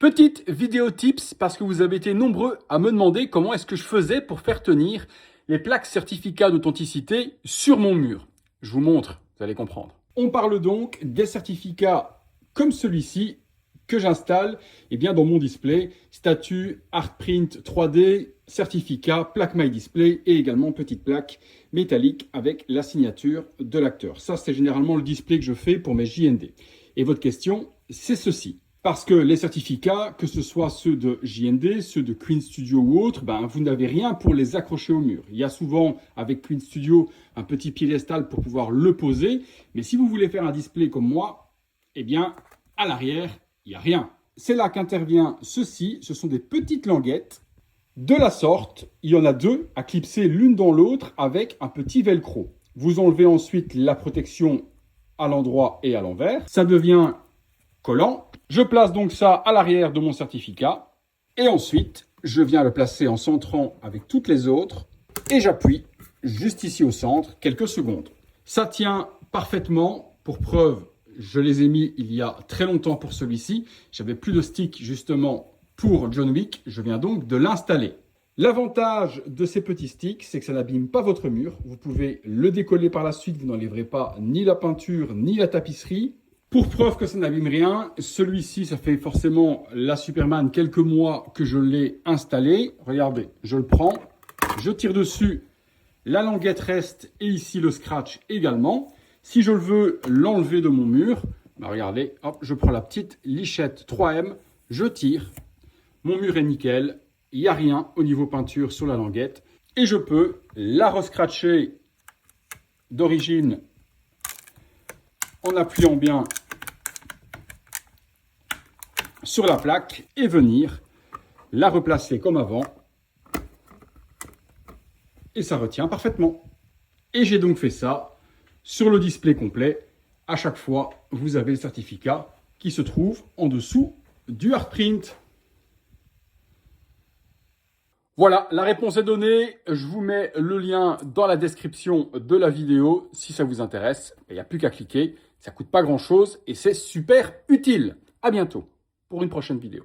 Petite vidéo tips parce que vous avez été nombreux à me demander comment est-ce que je faisais pour faire tenir les plaques certificats d'authenticité sur mon mur. Je vous montre, vous allez comprendre. On parle donc des certificats comme celui-ci que j'installe dans mon display, statut, Artprint 3D, certificat, plaque My Display et également petite plaque métallique avec la signature de l'acteur. Ça, c'est généralement le display que je fais pour mes JND. Et votre question, c'est ceci. Parce que les certificats, que ce soit ceux de JND, ceux de Queen Studio ou autres, vous n'avez rien pour les accrocher au mur. Il y a souvent, avec Queen Studio, un petit piédestal pour pouvoir le poser. Mais si vous voulez faire un display comme moi, à l'arrière, il n'y a rien. C'est là qu'intervient ceci. Ce sont des petites languettes. De la sorte, il y en a deux à clipser l'une dans l'autre avec un petit velcro. Vous enlevez ensuite la protection à l'endroit et à l'envers. Ça devient collant. Je place donc ça à l'arrière de mon certificat et ensuite je viens le placer en centrant avec toutes les autres et j'appuie juste ici au centre quelques secondes. Ça tient parfaitement. Pour preuve, je les ai mis il y a très longtemps pour celui-ci. J'avais plus de stick justement pour John Wick. Je viens donc de l'installer. L'avantage de ces petits sticks, c'est que ça n'abîme pas votre mur. Vous pouvez le décoller par la suite. Vous n'enlèverez pas ni la peinture ni la tapisserie. Pour preuve que ça n'abîme rien, celui-ci, ça fait forcément la Superman quelques mois que je l'ai installé. Regardez, je le prends, je tire dessus, la languette reste et ici le scratch également. Si je veux l'enlever de mon mur, regardez, hop, je prends la petite lichette 3M, je tire, mon mur est nickel, il n'y a rien au niveau peinture sur la languette et je peux la rescratcher d'origine en appuyant bien sur la plaque et venir la replacer comme avant. Et ça retient parfaitement. Et j'ai donc fait ça sur le display complet. À chaque fois, vous avez le certificat qui se trouve en dessous du Artprint. Voilà, la réponse est donnée. Je vous mets le lien dans la description de la vidéo si ça vous intéresse. Il n'y a plus qu'à cliquer. Ça ne coûte pas grand-chose et c'est super utile. À bientôt pour une prochaine vidéo.